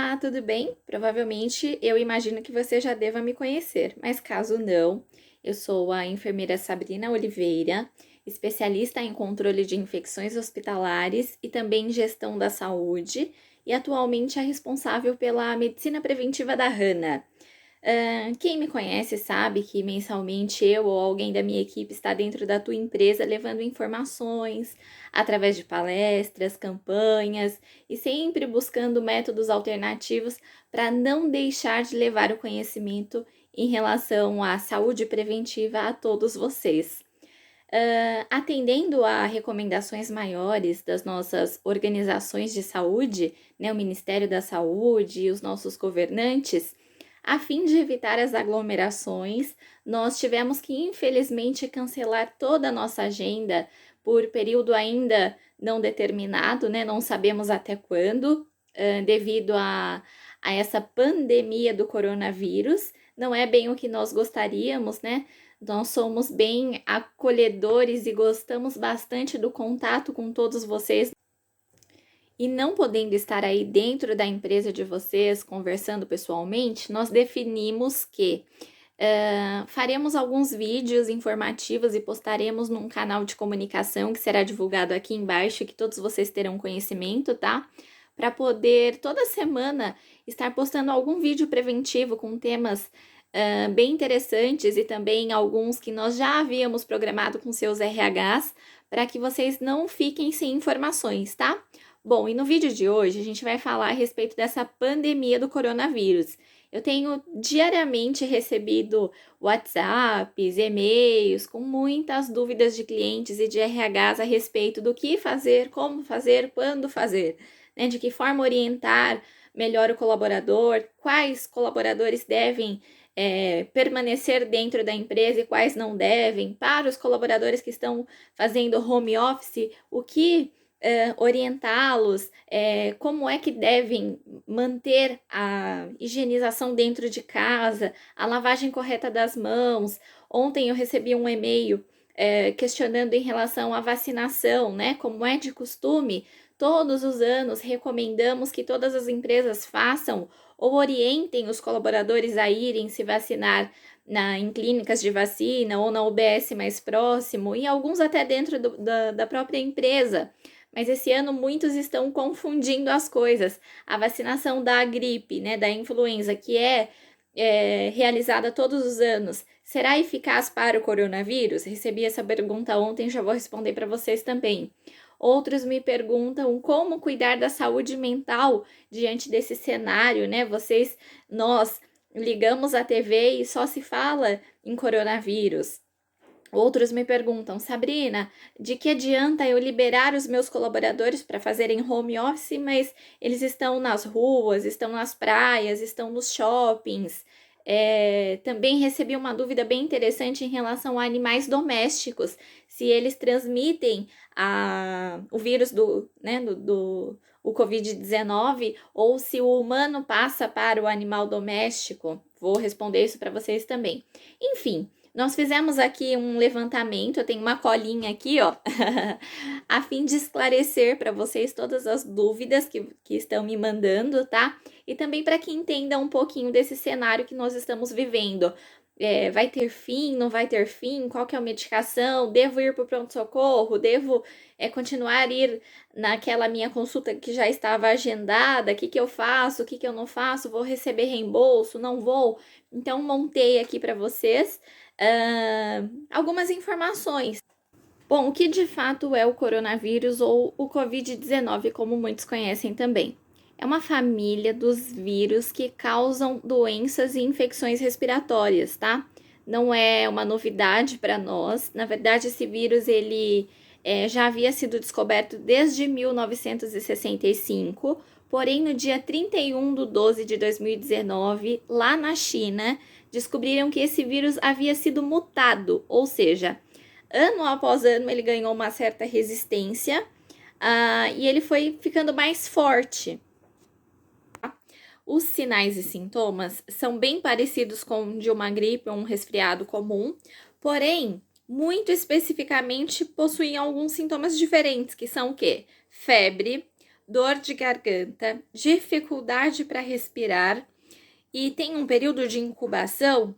Olá, tudo bem? Provavelmente eu imagino que você já deva me conhecer, mas caso não, eu sou a enfermeira Sabrina Oliveira, especialista em controle de infecções hospitalares e também em gestão da saúde, e atualmente a responsável pela medicina preventiva da Hanna. Quem me conhece sabe que mensalmente eu ou alguém da minha equipe está dentro da tua empresa levando informações através de palestras, campanhas e sempre buscando métodos alternativos para não deixar de levar o conhecimento em relação à saúde preventiva a todos vocês. Atendendo a recomendações maiores das nossas organizações de saúde, né, o Ministério da Saúde e os nossos governantes, a fim de evitar as aglomerações, nós tivemos que, infelizmente, cancelar toda a nossa agenda por período ainda não determinado, né? Não sabemos até quando, devido a essa pandemia do coronavírus. Não é bem o que nós gostaríamos, né? Nós somos bem acolhedores e gostamos bastante do contato com todos vocês. E não podendo estar aí dentro da empresa de vocês conversando pessoalmente, nós definimos que faremos alguns vídeos informativos e postaremos num canal de comunicação que será divulgado aqui embaixo, que todos vocês terão conhecimento, tá? Para poder toda semana estar postando algum vídeo preventivo com temas bem interessantes e também alguns que nós já havíamos programado com seus RHs, para que vocês não fiquem sem informações, tá? Bom, e no vídeo de hoje a gente vai falar a respeito dessa pandemia do coronavírus. Eu tenho diariamente recebido WhatsApps, e-mails com muitas dúvidas de clientes e de RHs a respeito do que fazer, como fazer, quando fazer, né? De que forma orientar melhor o colaborador, quais colaboradores devem permanecer dentro da empresa e quais não devem, para os colaboradores que estão fazendo home office, o que orientá-los, como é que devem manter a higienização dentro de casa, a lavagem correta das mãos. Ontem eu recebi um e-mail questionando em relação à vacinação, né? Como é de costume, todos os anos recomendamos que todas as empresas façam ou orientem os colaboradores a irem se vacinar em clínicas de vacina ou na UBS mais próximo, e alguns até dentro da própria empresa. Mas esse ano muitos estão confundindo as coisas. A vacinação da gripe, né, da influenza, que realizada todos os anos, será eficaz para o coronavírus? Recebi essa pergunta ontem, já vou responder para vocês também. Outros me perguntam como cuidar da saúde mental diante desse cenário, né? Nós ligamos a TV e só se fala em coronavírus. Outros me perguntam, Sabrina, de que adianta eu liberar os meus colaboradores para fazerem home office, mas eles estão nas ruas, estão nas praias, estão nos shoppings. Também recebi uma dúvida bem interessante em relação a animais domésticos, se eles transmitem o vírus o Covid-19 ou se o humano passa para o animal doméstico. Vou responder isso para vocês também. Enfim. Nós fizemos aqui um levantamento, eu tenho uma colinha aqui, ó, a fim de esclarecer para vocês todas as dúvidas que estão me mandando, tá? E também para que entenda um pouquinho desse cenário que nós estamos vivendo. Vai ter fim, não vai ter fim? Qual que é a medicação? Devo ir para o pronto-socorro? Devo continuar a ir naquela minha consulta que já estava agendada? O que eu faço? O que eu não faço? Vou receber reembolso? Não vou? Então, montei aqui para vocês algumas informações. Bom, o que de fato é o coronavírus ou o Covid-19, como muitos conhecem também? É uma família dos vírus que causam doenças e infecções respiratórias, tá? Não é uma novidade para nós. Na verdade, esse vírus ele já havia sido descoberto desde 1965, porém no dia 31 de 12 de 2019, lá na China, descobriram que esse vírus havia sido mutado, ou seja, ano após ano ele ganhou uma certa resistência e ele foi ficando mais forte. Os sinais e sintomas são bem parecidos com de uma gripe ou um resfriado comum, porém, muito especificamente possuem alguns sintomas diferentes, que são o quê? Febre, dor de garganta, dificuldade para respirar e tem um período de incubação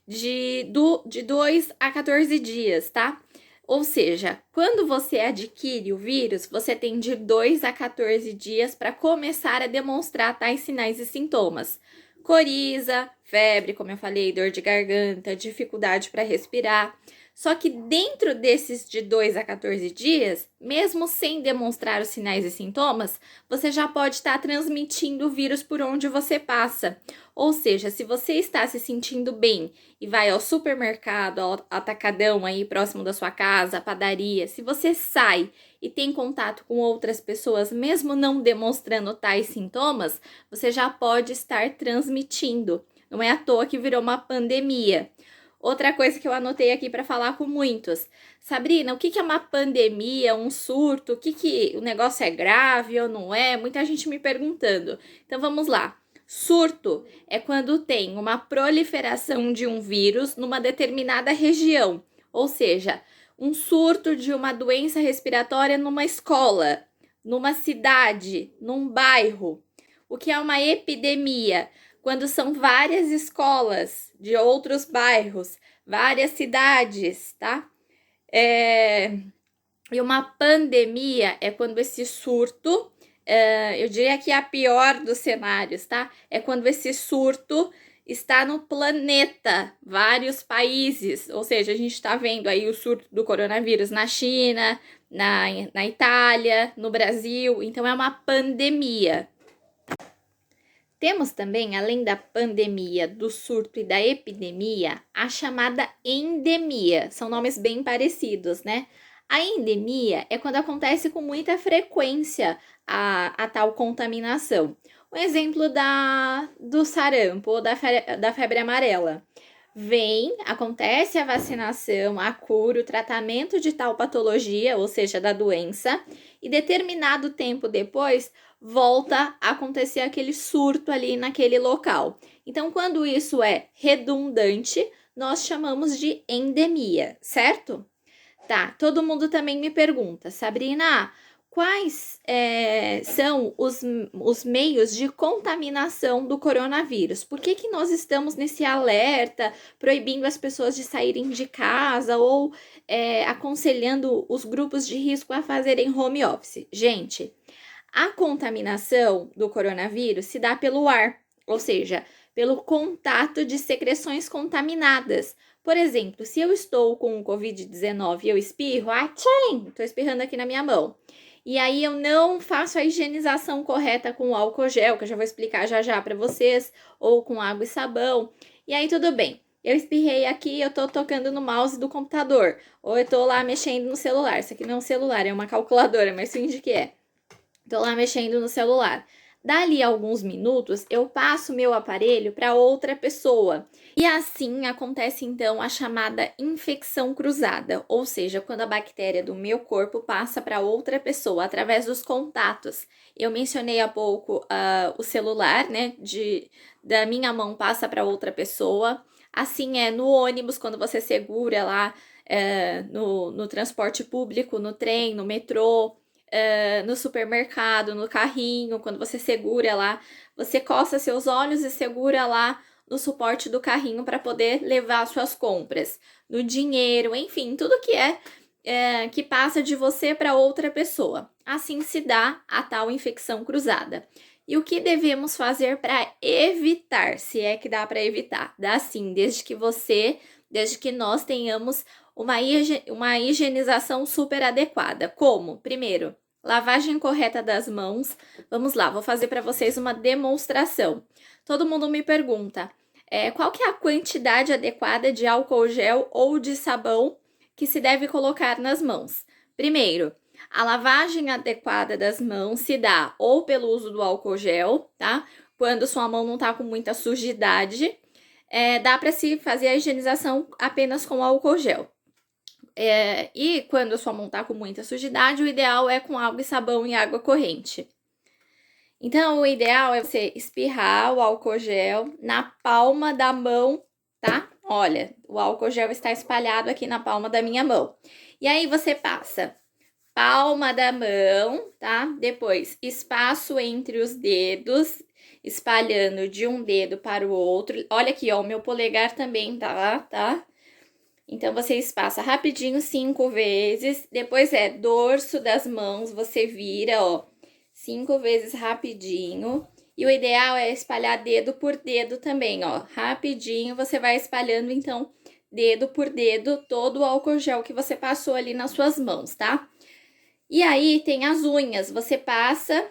de 2 a 14 dias, tá? Ou seja, quando você adquire o vírus, você tem de 2 a 14 dias para começar a demonstrar tais sinais e sintomas. Coriza, febre, como eu falei, dor de garganta, dificuldade para respirar. Só que dentro desses de 2 a 14 dias, mesmo sem demonstrar os sinais e sintomas, você já pode estar transmitindo o vírus por onde você passa. Ou seja, se você está se sentindo bem e vai ao supermercado, ao atacadão aí próximo da sua casa, padaria, se você sai e tem contato com outras pessoas, mesmo não demonstrando tais sintomas, você já pode estar transmitindo. Não é à toa que virou uma pandemia. Outra coisa que eu anotei aqui para falar com muitos. Sabrina, o que é uma pandemia, um surto? O negócio é grave ou não é? Muita gente me perguntando. Então vamos lá. Surto é quando tem uma proliferação de um vírus numa determinada região, ou seja, um surto de uma doença respiratória numa escola, numa cidade, num bairro. O que é uma epidemia? Quando são várias escolas de outros bairros, várias cidades, tá? E uma pandemia é quando esse surto, eu diria que é a pior dos cenários, tá? É quando esse surto está no planeta, vários países. Ou seja, a gente está vendo aí o surto do coronavírus na China, na Itália, no Brasil. Então, é uma pandemia. Temos também, além da pandemia, do surto e da epidemia, a chamada endemia. São nomes bem parecidos, né? A endemia é quando acontece com muita frequência a tal contaminação. Um exemplo do sarampo ou da febre amarela. Acontece a vacinação, a cura, o tratamento de tal patologia, ou seja, da doença, e determinado tempo depois volta a acontecer aquele surto ali naquele local. Então, quando isso é redundante, nós chamamos de endemia, certo? Tá, todo mundo também me pergunta, Sabrina, quais são os meios de contaminação do coronavírus? Por que nós estamos nesse alerta, proibindo as pessoas de saírem de casa ou aconselhando os grupos de risco a fazerem home office? Gente, a contaminação do coronavírus se dá pelo ar, ou seja, pelo contato de secreções contaminadas. Por exemplo, se eu estou com o Covid-19 e eu espirro, estou espirrando aqui na minha mão. E aí eu não faço a higienização correta com álcool gel, que eu já vou explicar já para vocês, ou com água e sabão. E aí tudo bem. Eu espirrei aqui, eu tô tocando no mouse do computador, ou eu tô lá mexendo no celular. Isso aqui não é um celular, é uma calculadora, mas finge que é. Tô lá mexendo no celular. Dali a alguns minutos, eu passo meu aparelho para outra pessoa. E assim acontece então a chamada infecção cruzada, ou seja, quando a bactéria do meu corpo passa para outra pessoa através dos contatos. Eu mencionei há pouco o celular, né? Da minha mão passa para outra pessoa. Assim é no ônibus, quando você segura lá no transporte público, no trem, no metrô. No supermercado, no carrinho, quando você segura lá, você coça seus olhos e segura lá no suporte do carrinho para poder levar suas compras, no dinheiro, enfim, tudo que passa de você para outra pessoa. Assim se dá a tal infecção cruzada. E o que devemos fazer para evitar, se é que dá para evitar? Dá sim, desde que nós tenhamos uma higienização super adequada. Como? Primeiro, lavagem correta das mãos. Vamos lá, vou fazer para vocês uma demonstração. Todo mundo me pergunta, qual que é a quantidade adequada de álcool gel ou de sabão que se deve colocar nas mãos? Primeiro, a lavagem adequada das mãos se dá ou pelo uso do álcool gel, tá? Quando sua mão não tá com muita sujidade, dá para se fazer a higienização apenas com álcool gel. E quando a sua mão tá com muita sujidade, o ideal é com água e sabão e água corrente. Então, o ideal é você espirrar o álcool gel na palma da mão, tá? Olha, o álcool gel está espalhado aqui na palma da minha mão. E aí você passa palma da mão, tá? Depois, espaço entre os dedos, espalhando de um dedo para o outro. Olha aqui, ó, o meu polegar também tá? Então, você espaça rapidinho 5 vezes. Depois dorso das mãos, você vira, ó, 5 vezes rapidinho. E o ideal é espalhar dedo por dedo também, ó. Rapidinho você vai espalhando, então, dedo por dedo, todo o álcool gel que você passou ali nas suas mãos, tá? E aí tem as unhas, você passa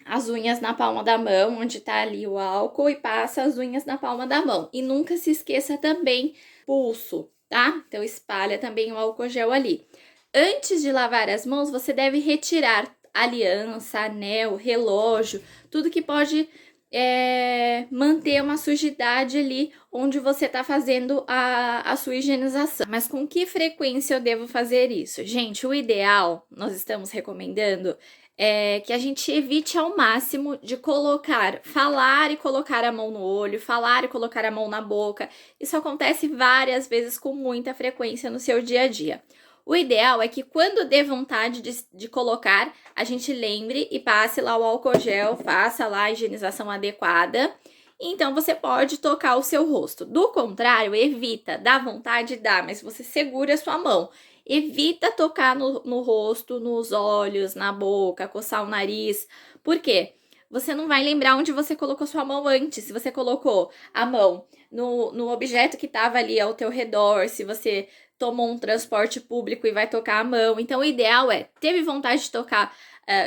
as unhas na palma da mão, onde tá ali o álcool, e passa as unhas na palma da mão. E nunca se esqueça também pulso, tá? Então espalha também o álcool gel ali. Antes de lavar as mãos, você deve retirar aliança, anel, relógio, tudo que pode manter uma sujidade ali onde você tá fazendo a sua higienização. Mas com que frequência eu devo fazer isso? Gente, o ideal, nós estamos recomendando, que a gente evite ao máximo de falar e colocar a mão no olho, falar e colocar a mão na boca. Isso acontece várias vezes com muita frequência no seu dia a dia. O ideal é que quando dê vontade de colocar, a gente lembre e passe lá o álcool gel, faça lá a higienização adequada. Então, você pode tocar o seu rosto. Do contrário, evita, dá vontade, dá, mas você segura a sua mão. Evita tocar no rosto, nos olhos, na boca, coçar o nariz. Por quê? Você não vai lembrar onde você colocou sua mão antes. Se você colocou a mão no objeto que estava ali ao teu redor, se você tomou um transporte público e vai tocar a mão. Então, o ideal teve vontade de tocar,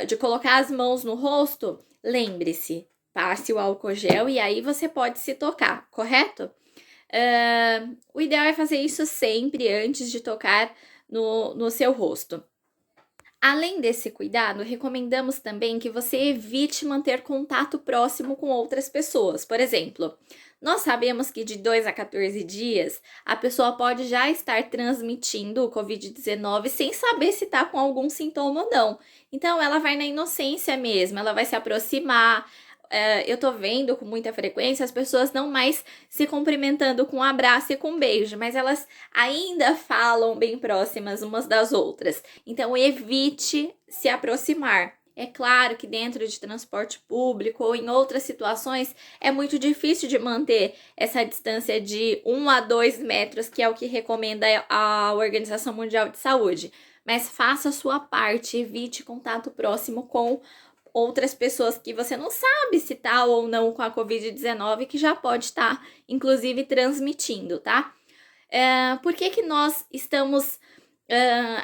de colocar as mãos no rosto? Lembre-se, passe o álcool gel e aí você pode se tocar, correto? O ideal é fazer isso sempre antes de tocar no seu rosto. Além desse cuidado, recomendamos também que você evite manter contato próximo com outras pessoas. Por exemplo, nós sabemos que de 2 a 14 dias a pessoa pode já estar transmitindo o Covid-19 sem saber se está com algum sintoma ou não. Então, ela vai na inocência mesmo, ela vai se aproximar. Eu tô vendo com muita frequência as pessoas não mais se cumprimentando com um abraço e com um beijo, mas elas ainda falam bem próximas umas das outras. Então, evite se aproximar. É claro que dentro de transporte público ou em outras situações é muito difícil de manter essa distância de 1 a 2 metros, que é o que recomenda a Organização Mundial de Saúde. Mas faça a sua parte, evite contato próximo com outras pessoas que você não sabe se tá ou não com a Covid-19, que já pode estar, inclusive, transmitindo, tá? Por que nós estamos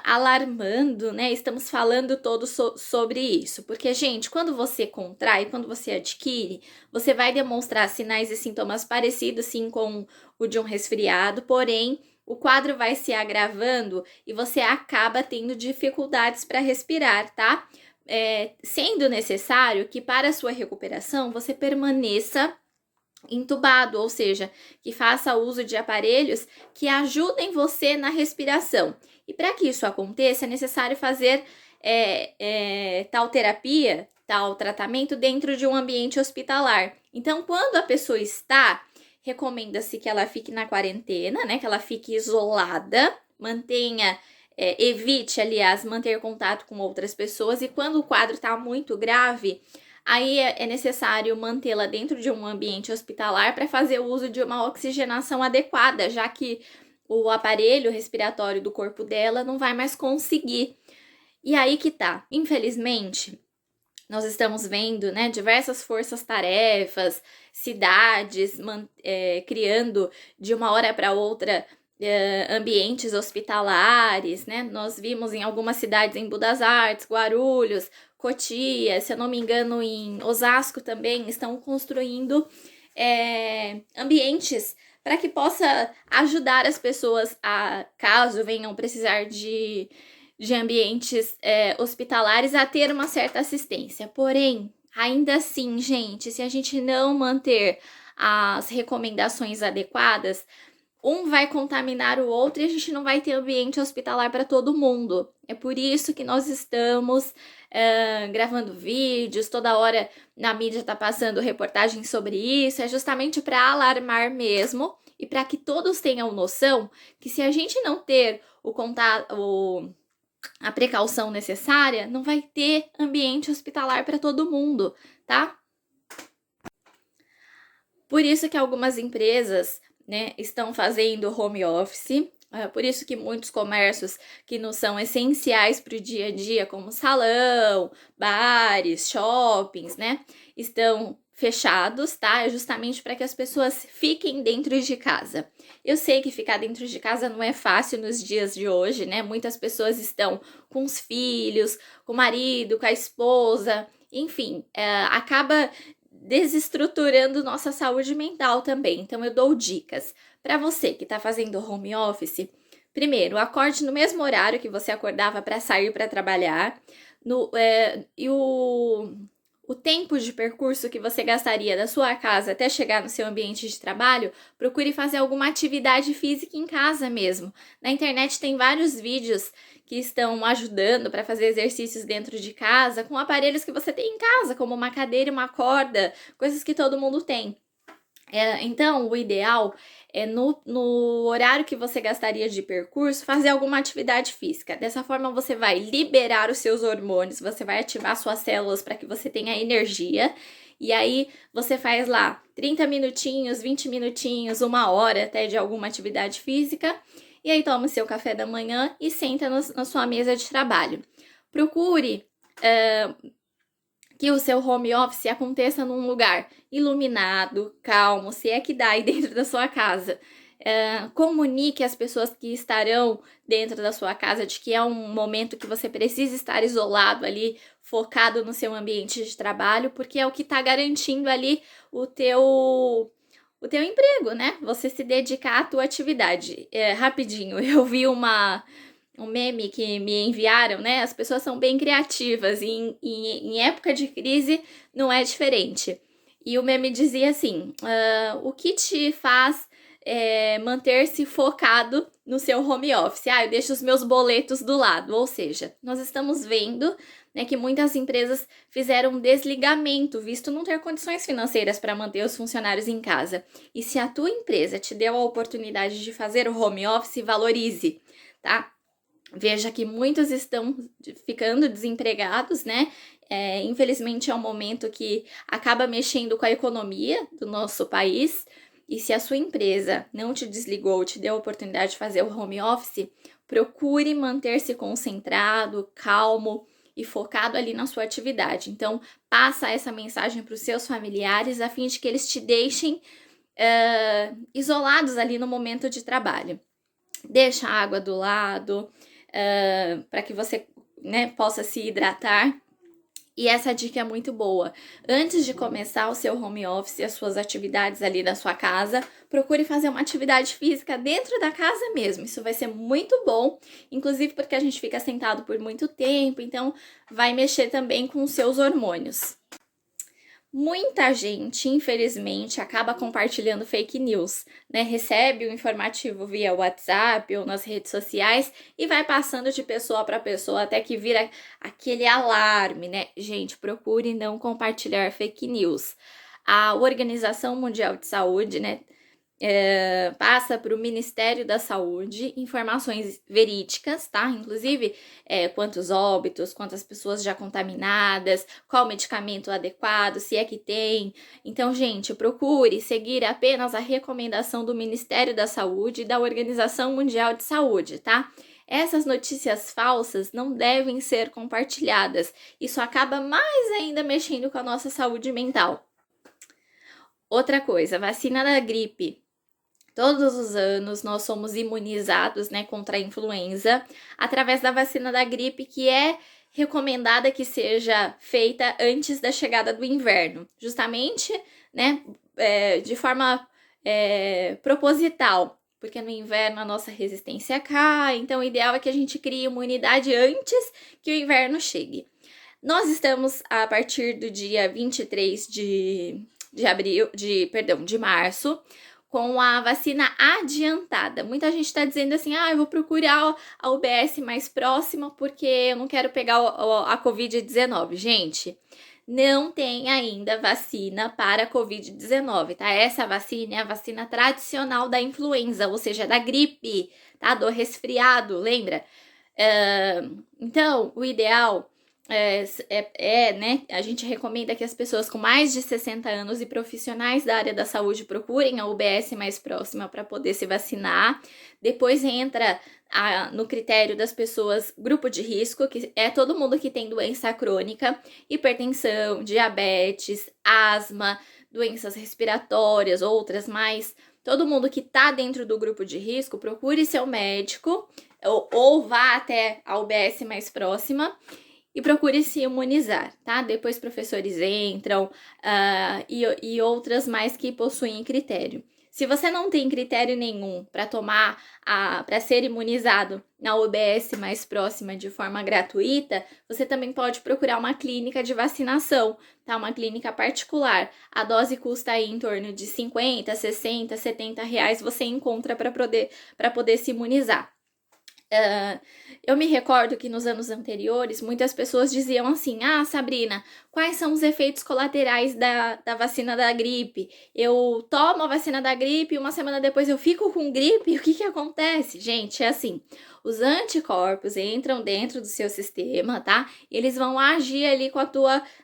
alarmando, né? Estamos falando todo sobre isso? Porque, gente, quando você contrai, quando você adquire, você vai demonstrar sinais e sintomas parecidos, sim, com o de um resfriado, porém, o quadro vai se agravando e você acaba tendo dificuldades para respirar, tá? Sendo necessário que para a sua recuperação você permaneça entubado, ou seja, que faça uso de aparelhos que ajudem você na respiração. E para que isso aconteça, é necessário fazer tal terapia, tal tratamento dentro de um ambiente hospitalar. Então, quando a pessoa está, recomenda-se que ela fique na quarentena, né? Que ela fique isolada, evite, aliás, manter contato com outras pessoas, e quando o quadro está muito grave, aí é necessário mantê-la dentro de um ambiente hospitalar para fazer o uso de uma oxigenação adequada, já que o aparelho respiratório do corpo dela não vai mais conseguir. E aí que tá, infelizmente, nós estamos vendo, né, diversas forças-tarefas, cidades criando de uma hora para outra ambientes hospitalares, né? Nós vimos em algumas cidades, em Budas Artes, Guarulhos, Cotia, se eu não me engano, em Osasco também, estão construindo ambientes para que possa ajudar as pessoas a, caso venham precisar de ambientes hospitalares, a ter uma certa assistência. Porém, ainda assim, gente, se a gente não manter as recomendações adequadas, um vai contaminar o outro e a gente não vai ter ambiente hospitalar para todo mundo. É por isso que nós estamos gravando vídeos, toda hora na mídia está passando reportagens sobre isso, é justamente para alarmar mesmo e para que todos tenham noção que se a gente não ter o contato, a precaução necessária, não vai ter ambiente hospitalar para todo mundo, tá? Por isso que algumas empresas, né, estão fazendo home office, por isso que muitos comércios que não são essenciais para o dia a dia, como salão, bares, shoppings, né, estão fechados, tá? É justamente para que as pessoas fiquem dentro de casa. Eu sei que ficar dentro de casa não é fácil nos dias de hoje, né? Muitas pessoas estão com os filhos, com o marido, com a esposa, enfim, acaba desestruturando nossa saúde mental também. Então, eu dou dicas para você que está fazendo home office. Primeiro, acorde no mesmo horário que você acordava para sair para trabalhar. E o tempo de percurso que você gastaria da sua casa até chegar no seu ambiente de trabalho, procure fazer alguma atividade física em casa mesmo. Na internet tem vários vídeos que estão ajudando para fazer exercícios dentro de casa com aparelhos que você tem em casa, como uma cadeira e uma corda, coisas que todo mundo tem. Então, o ideal é no horário que você gastaria de percurso, fazer alguma atividade física. Dessa forma, você vai liberar os seus hormônios, você vai ativar suas células para que você tenha energia. E aí, você faz lá 30 minutinhos, 20 minutinhos, 1 hora até de alguma atividade física. E aí, toma o seu café da manhã e senta na sua mesa de trabalho. Procure que o seu home office aconteça num lugar iluminado, calmo, se é que dá aí dentro da sua casa. Comunique às pessoas que estarão dentro da sua casa de que é um momento que você precisa estar isolado ali, focado no seu ambiente de trabalho, porque é o que está garantindo ali o teu emprego, né? Você se dedicar à tua atividade. Rapidinho, eu vi um meme que me enviaram, né? As pessoas são bem criativas e em época de crise não é diferente. E o meme dizia assim, o que te faz manter-se focado no seu home office? Eu deixo os meus boletos do lado. Ou seja, nós estamos vendo, né, que muitas empresas fizeram um desligamento, visto não ter condições financeiras para manter os funcionários em casa. E se a tua empresa te deu a oportunidade de fazer o home office, valorize, tá? Veja que muitos estão ficando desempregados, né? Infelizmente é um momento que acaba mexendo com a economia do nosso país. E se a sua empresa não te desligou, te deu a oportunidade de fazer o home office, procure manter-se concentrado, calmo e focado ali na sua atividade. Então, passa essa mensagem para os seus familiares a fim de que eles te deixem isolados ali no momento de trabalho. Deixa a água do lado, para que você, né, possa se hidratar. E essa dica é muito boa. Antes de começar o seu home office, as suas atividades ali na sua casa, procure fazer uma atividade física dentro da casa mesmo. Isso vai ser muito bom, inclusive porque a gente fica sentado por muito tempo, então vai mexer também com os seus hormônios. Muita gente, infelizmente, acaba compartilhando fake news, né? Recebe o informativo via WhatsApp ou nas redes sociais e vai passando de pessoa para pessoa até que vira aquele alarme, né? Gente, procure não compartilhar fake news. A Organização Mundial de Saúde, né, passa para o Ministério da Saúde informações verídicas, tá? Inclusive, quantos óbitos, quantas pessoas já contaminadas, qual medicamento adequado, se é que tem. Então, gente, procure seguir apenas a recomendação do Ministério da Saúde e da Organização Mundial de Saúde, tá? Essas notícias falsas não devem ser compartilhadas. Isso acaba mais ainda mexendo com a nossa saúde mental. Outra coisa, vacina da gripe. Todos os anos nós somos imunizados, né, contra a influenza através da vacina da gripe, que é recomendada que seja feita antes da chegada do inverno, justamente, né, de forma proposital, porque no inverno a nossa resistência cai, então o ideal é que a gente crie imunidade antes que o inverno chegue. Nós estamos a partir do dia 23 de março, com a vacina adiantada. Muita gente está dizendo assim, eu vou procurar a UBS mais próxima porque eu não quero pegar a Covid-19. Gente, não tem ainda vacina para a Covid-19, tá? Essa vacina é a vacina tradicional da influenza, ou seja, da gripe, tá? Do resfriado, lembra? Então, o ideal né, a gente recomenda que as pessoas com mais de 60 anos e profissionais da área da saúde procurem a UBS mais próxima para poder se vacinar. Depois entra no critério das pessoas grupo de risco, que é todo mundo que tem doença crônica, hipertensão, diabetes, asma, doenças respiratórias, outras mais. Todo mundo que está dentro do grupo de risco, procure seu médico ou vá até a UBS mais próxima e procure se imunizar, tá? Depois professores entram e outras mais que possuem critério. Se você não tem critério nenhum para para ser imunizado na UBS mais próxima de forma gratuita, você também pode procurar uma clínica de vacinação, tá? Uma clínica particular. A dose custa aí em torno de 50, 60, 70 reais, você encontra para poder se imunizar. Eu me recordo que nos anos anteriores, muitas pessoas diziam assim: ah, Sabrina, quais são os efeitos colaterais da vacina da gripe? Eu tomo a vacina da gripe e uma semana depois eu fico com gripe, o que acontece? Gente, é assim, os anticorpos entram dentro do seu sistema, tá? E eles vão agir ali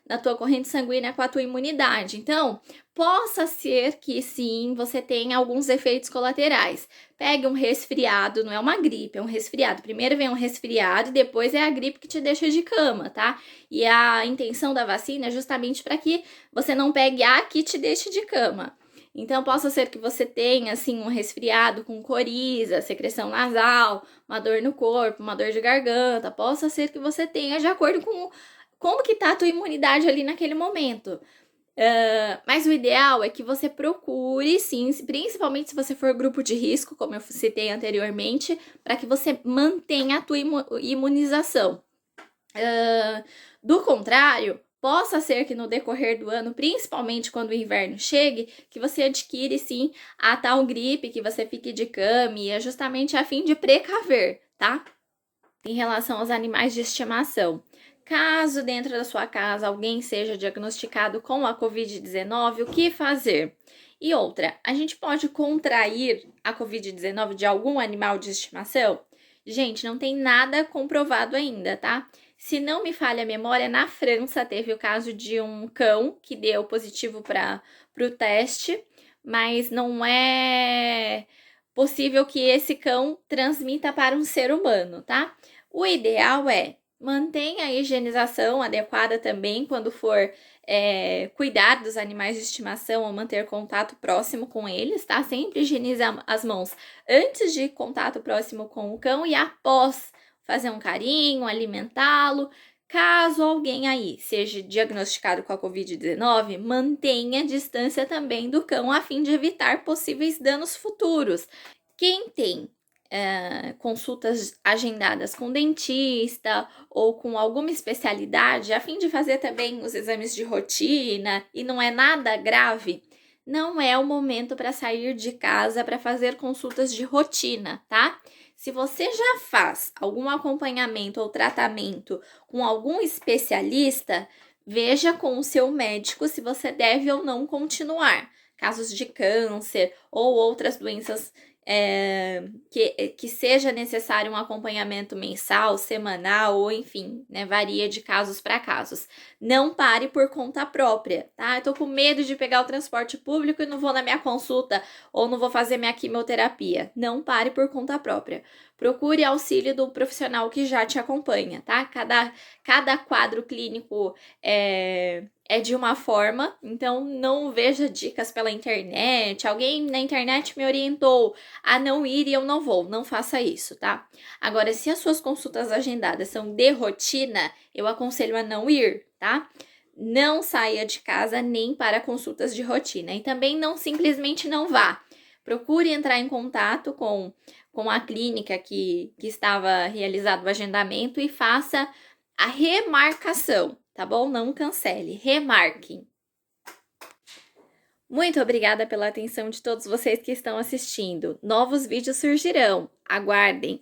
na tua corrente sanguínea, com a tua imunidade. Então, possa ser que sim, você tenha alguns efeitos colaterais. Pegue um resfriado, não é uma gripe, é um resfriado. Primeiro vem um resfriado e depois é a gripe que te deixa de cama, tá? E a intenção da vacina é justamente para que você não pegue a que te deixe de cama. Então, possa ser que você tenha, assim, um resfriado com coriza, secreção nasal, uma dor no corpo, uma dor de garganta. Possa ser que você tenha de acordo com como que tá a tua imunidade ali naquele momento. Mas o ideal é que você procure, sim, principalmente se você for grupo de risco, como eu citei anteriormente, para que você mantenha a tua imunização. Do contrário, possa ser que no decorrer do ano, principalmente quando o inverno chegue, que você adquire, sim, a tal gripe, que você fique de cama, e é justamente a fim de precaver, tá? Em relação aos animais de estimação. Caso dentro da sua casa alguém seja diagnosticado com a Covid-19, o que fazer? E outra, a gente pode contrair a Covid-19 de algum animal de estimação? Gente, não tem nada comprovado ainda, tá? Se não me falha a memória, na França teve o caso de um cão que deu positivo para o teste, mas não é possível que esse cão transmita para um ser humano, tá? O ideal é mantenha a higienização adequada também quando for cuidar dos animais de estimação ou manter contato próximo com eles, tá? Sempre higienize as mãos antes de contato próximo com o cão e após fazer um carinho, alimentá-lo. Caso alguém aí seja diagnosticado com a Covid-19, mantenha a distância também do cão a fim de evitar possíveis danos futuros. Quem tem consultas agendadas com dentista ou com alguma especialidade, a fim de fazer também os exames de rotina e não é nada grave, não é o momento para sair de casa para fazer consultas de rotina, tá? Se você já faz algum acompanhamento ou tratamento com algum especialista, veja com o seu médico se você deve ou não continuar. Casos de câncer ou outras doenças que seja necessário um acompanhamento mensal, semanal ou enfim, né, varia de casos para casos. Não pare por conta própria, tá? Eu tô com medo de pegar o transporte público e não vou na minha consulta ou não vou fazer minha quimioterapia. Não pare por conta própria. Procure auxílio do profissional que já te acompanha, tá? Cada quadro clínico é de uma forma, então não veja dicas pela internet. Alguém na internet me orientou a não ir e eu não vou. Não faça isso, tá? Agora, se as suas consultas agendadas são de rotina, eu aconselho a não ir, tá? Não saia de casa nem para consultas de rotina. E também não simplesmente não vá. Procure entrar em contato com a clínica que estava realizado o agendamento e faça a remarcação, tá bom? Não cancele, remarque. Muito obrigada pela atenção de todos vocês que estão assistindo. Novos vídeos surgirão. Aguardem!